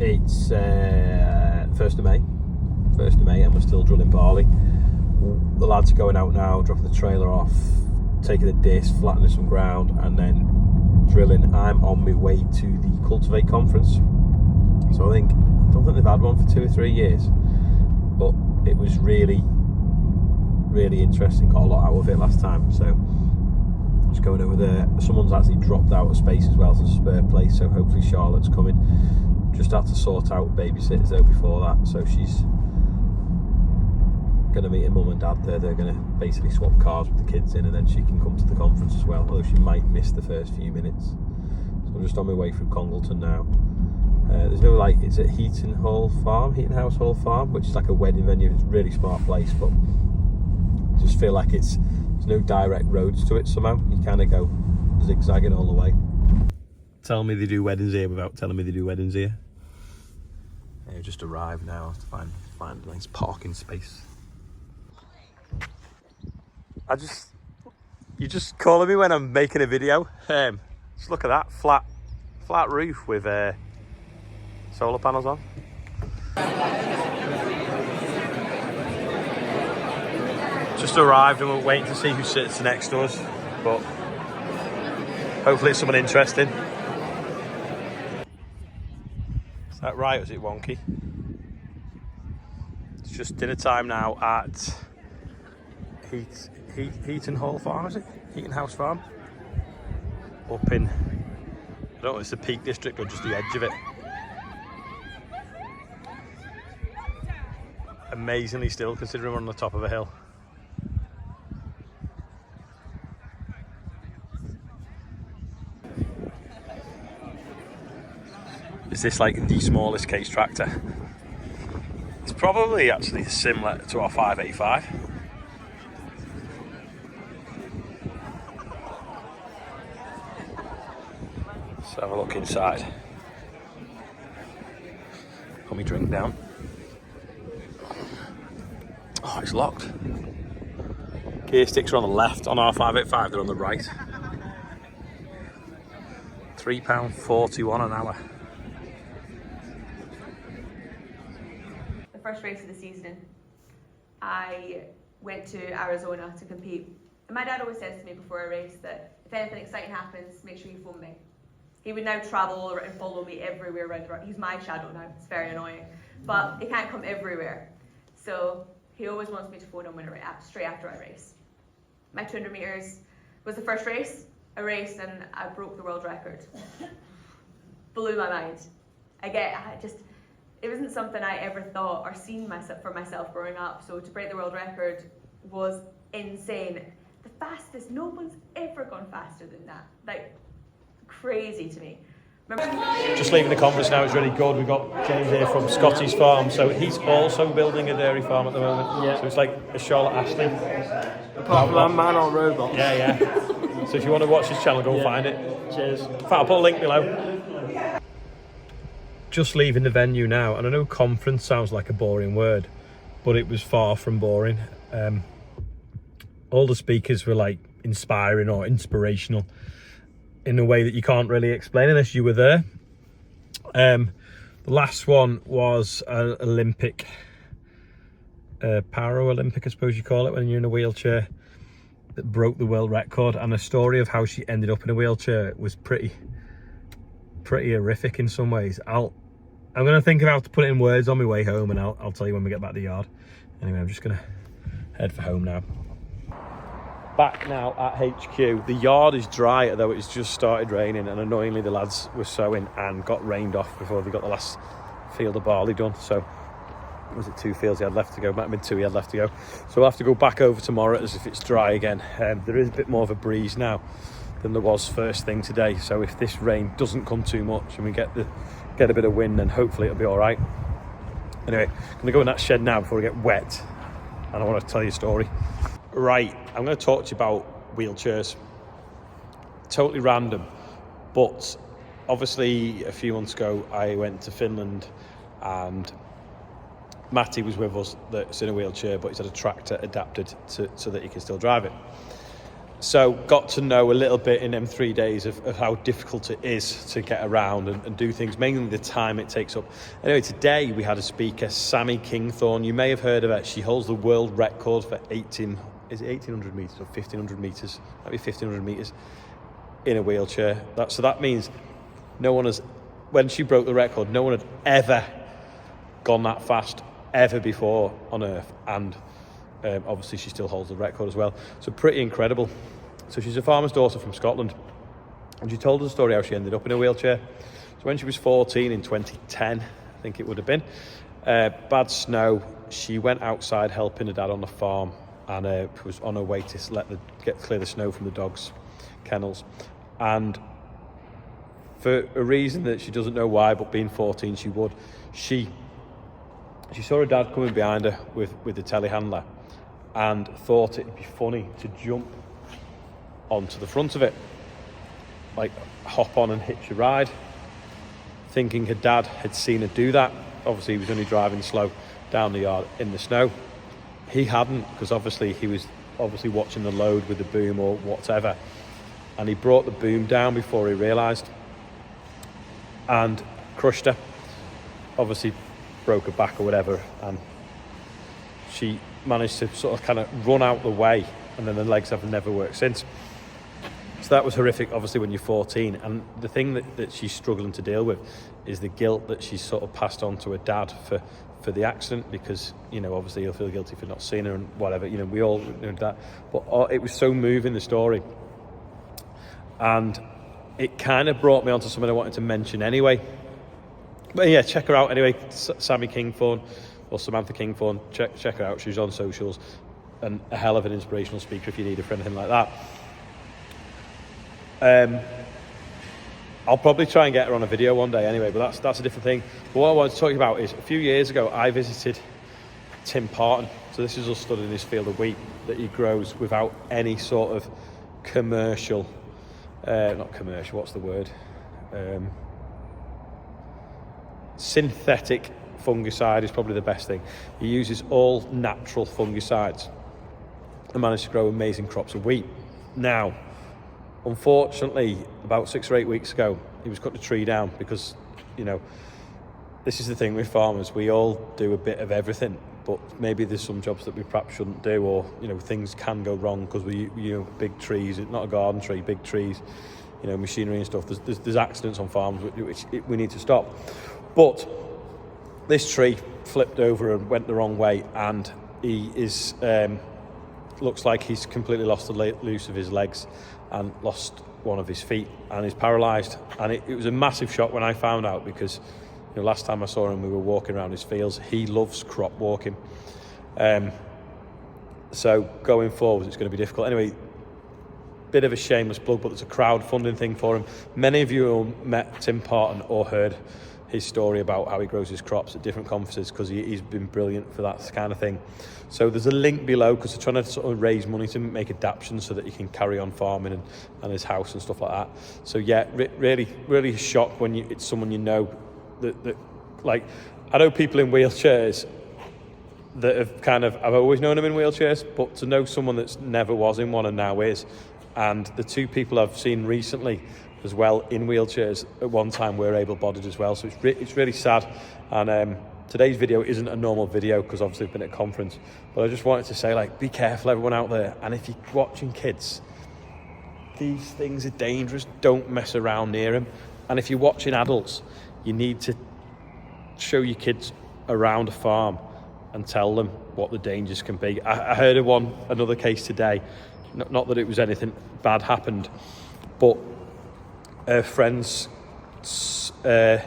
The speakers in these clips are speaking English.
It's 1st of May. 1st of May, and we're still drilling barley. The lads are going out now, dropping the trailer off, taking the disc, flattening some ground, and then drilling. I'm on my way to the Cultivate conference. So I don't think they've had one for 2 or 3 years, but it was really interesting. Got a lot out of it last time, so just going over there. Someone's actually dropped out of space as well, there's a spare place, so hopefully Charlotte's coming. Just had to sort out babysitters though before that, so she's going to meet her mum and dad there. They're going to basically swap cars with the kids in, and then she can come to the conference as well, although she might miss the first few minutes. So I'm just on my way through Congleton now. There's no, like, it's at Heaton House Hall Farm, which is like a wedding venue. It's a really smart place, but I just feel like there's no direct roads to it somehow. You kind of go zigzagging all the way. Tell me they do weddings here without telling me they do weddings here. I've just arrived now. I have to find a nice parking space. You're just calling me when I'm making a video. Just look at that flat roof with solar panels on. Just arrived and we're waiting to see who sits next to us, but hopefully it's someone interesting. Is that right, or is it wonky? It's just dinner time now at Heaton Hall Farm, is it? Heaton House Farm. Up in, I don't know if it's the Peak District or just the edge of it. Amazingly still, considering we're on the top of a hill. Is this like the smallest case tractor? It's probably actually similar to our 585. Let's have a look inside. Put my drink down. Oh, it's locked. Gear sticks are on the left. On our 585, they're on the right. £3.41 an hour. The first race of the season, I went to Arizona to compete. And my dad always says to me before a race that if anything exciting happens, make sure you phone me. He would now travel and follow me everywhere around the road. He's my shadow now, it's very annoying. But he can't come everywhere. So he always wants me to phone him straight after I race. My 200 metres was the first race. I raced and I broke the world record. Blew my mind. It wasn't something I ever thought or seen for myself growing up. So to break the world record was insane. The fastest, no one's ever gone faster than that. Like, crazy to me. Just leaving the conference now, it's really good. We've got James here from Scottys farm, so he's also building a dairy farm at the moment. Yeah. So it's like a Charlotte Ashley. Apart from man or robot. Yeah. So if you want to watch his channel, go find it. Cheers. In fact, I'll put a link below. Just leaving the venue now, and I know conference sounds like a boring word, but it was far from boring. All the speakers were like inspiring or inspirational in a way that you can't really explain unless you were there. The last one was an Olympic, Para-Olympic, I suppose you call it, when you're in a wheelchair, that broke the world record, and a story of how she ended up in a wheelchair was pretty horrific in some ways. I'm going to think of how to put it in words on my way home, and I'll tell you when we get back to the yard. Anyway, I'm just going to head for home now. Back now at HQ. The yard is dry, although it's just started raining, and annoyingly the lads were sowing and got rained off before they got the last field of barley done. So was it 2 fields he had left to go? Might have been 2 he had left to go. So we'll have to go back over tomorrow as if it's dry again. There is a bit more of a breeze now than there was first thing today, so if this rain doesn't come too much and we get a bit of wind, then hopefully it'll be all right. Anyway, I'm gonna go in that shed now before we get wet, and I want to tell you a story. Right, I'm going to talk to you about wheelchairs. Totally random, but obviously a few months ago I went to Finland and Matty was with us, that's in a wheelchair, but he's had a tractor adapted so that he can still drive it. So got to know a little bit in them 3 days of how difficult it is to get around and do things, mainly the time it takes up. Anyway, today we had a speaker, Sammy Kingthorne. You may have heard of her. She holds the world record for 1800 metres or 1500 metres? Maybe 1500 metres in a wheelchair. So that means no one has, when she broke the record, no one had ever gone that fast ever before on Earth. And obviously she still holds the record as well. So pretty incredible. So she's a farmer's daughter from Scotland. And she told us a story how she ended up in a wheelchair. So when she was 14 in 2010, I think it would have been, bad snow, she went outside helping her dad on the farm and was on her way to clear the snow from the dogs' kennels. And for a reason that she doesn't know why, but being 14 she would, she saw her dad coming behind her with the telehandler and thought it'd be funny to jump onto the front of it, like hop on and hitch a ride, thinking her dad had seen her do that. Obviously he was only driving slow down the yard in the snow. He hadn't, because obviously he was watching the load with the boom or whatever, and he brought the boom down before he realised and crushed her. Obviously broke her back or whatever, and she managed to sort of kind of run out the way, and then the legs have never worked since. So that was horrific, obviously, when you're 14. And the thing that she's struggling to deal with is the guilt that she's sort of passed on to her dad for the accident, because, you know, obviously he'll feel guilty for not seeing her and whatever, you know, we all know that. But it was so moving, the story. And it kind of brought me onto something I wanted to mention anyway. But yeah, check her out anyway, Sammy Kingthorne or Samantha Kingthorne. Check her out. She's on socials, and a hell of an inspirational speaker if you need her for anything like that. I'll probably try and get her on a video one day anyway, but that's a different thing. But what I wanted to talk about is, a few years ago I visited Tim Parton. So this is us studying his field of wheat that he grows without any sort of commercial, not commercial, what's the word? Synthetic fungicide is probably the best thing. He uses all natural fungicides and managed to grow amazing crops of wheat. Now, unfortunately, about 6 or 8 weeks ago, he was cutting a tree down because, you know, this is the thing with farmers, we all do a bit of everything, but maybe there's some jobs that we perhaps shouldn't do, or, you know, things can go wrong because we, you know, big trees, not a garden tree, big trees, you know, machinery and stuff. There's accidents on farms which we need to stop. But this tree flipped over and went the wrong way, and he is looks like he's completely lost the use of his legs and lost one of his feet, and he's paralysed. And it was a massive shock when I found out, because, you know, last time I saw him we were walking around his fields. He loves crop walking, so going forward it's going to be difficult. Anyway, bit of a shameless plug, but there's a crowdfunding thing for him. Many of you have met Tim Parton or heard his story about how he grows his crops at different conferences, because he's been brilliant for that kind of thing. So there's a link below, because they're trying to sort of raise money to make adaptations so that he can carry on farming and his house and stuff like that. So yeah, really shocked when it's someone you know that like, I know people in wheelchairs that have kind of, I've always known them in wheelchairs, but to know someone that's never was in one and now is, and the two people I've seen recently as well in wheelchairs at one time were able-bodied as well. So it's really sad. And today's video isn't a normal video because obviously I've been at a conference, but I just wanted to say, like, be careful everyone out there, and if you're watching kids, these things are dangerous. Don't mess around near them. And if you're watching adults, you need to show your kids around a farm and tell them what the dangers can be. I heard of another case today, not that it was anything bad happened, but friends, today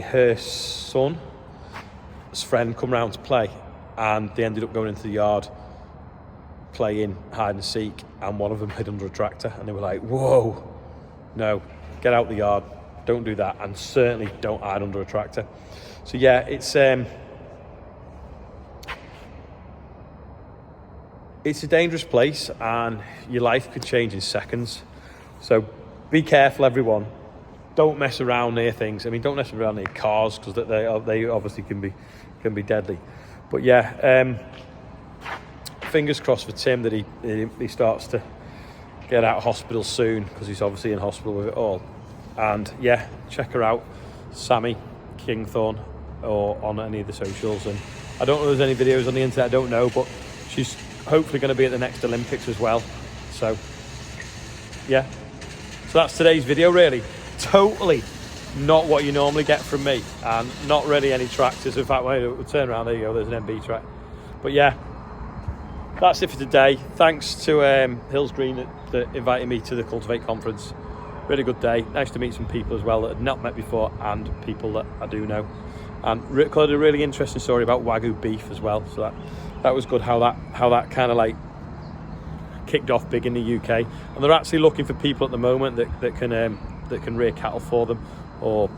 her son's friend come round to play, and they ended up going into the yard playing hide and seek, and one of them hid under a tractor, and they were like, whoa, no, get out the yard, don't do that, and certainly don't hide under a tractor. So yeah, it's a dangerous place, and your life could change in seconds. So be careful, everyone. Don't mess around near things. I mean, don't mess around near cars, because they obviously can be deadly. But yeah, fingers crossed for Tim that he starts to get out of hospital soon, because he's obviously in hospital with it all. And yeah, check her out, Sammy Kingthorne, or on any of the socials. And I don't know if there's any videos on the internet, I don't know, but she's hopefully going to be at the next Olympics as well. So yeah, so that's today's video. Really totally not what you normally get from me, and not really any tractors. In fact, when we turn around, there you go, there's an MB track. But yeah, that's it for today. Thanks to Hills Green that invited me to the Cultivate conference. Really good day. Nice to meet some people as well that I'd not met before, and people that I do know. And recorded a really interesting story about Wagyu beef as well. So that was good, how that kind of like kicked off big in the UK. And they're actually looking for people at the moment that can rear cattle for them, or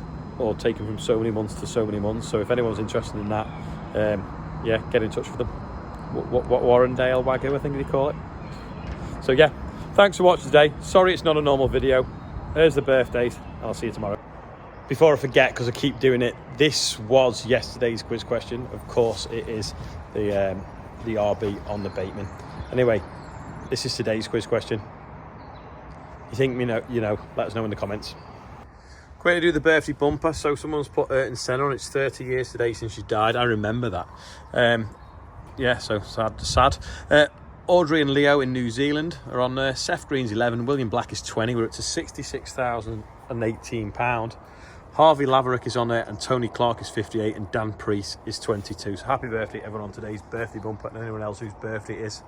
take them from so many months to so many months. So if anyone's interested in that, yeah, get in touch with them. What Warrendale Wagyu, I think they call it. So yeah, thanks for watching today. Sorry it's not a normal video. Here's the birthdays, and I'll see you tomorrow. Before I forget, because I keep doing it, this was yesterday's quiz question. Of course it is the RB on the Bateman. Anyway, this is today's quiz question. You think you know, let us know in the comments. Going to do the birthday bumper. So someone's put Ayrton Senna on. It's 30 years today since she died. I remember that. Yeah, so sad. Audrey and Leo in New Zealand are on there. Seth Green's 11, William Black is 20. We're up to £66,018. Harvey Laverick is on there, and Tony Clark is 58, and Dan Priest is 22. So happy birthday everyone on today's birthday bumper, and anyone else whose birthday it is.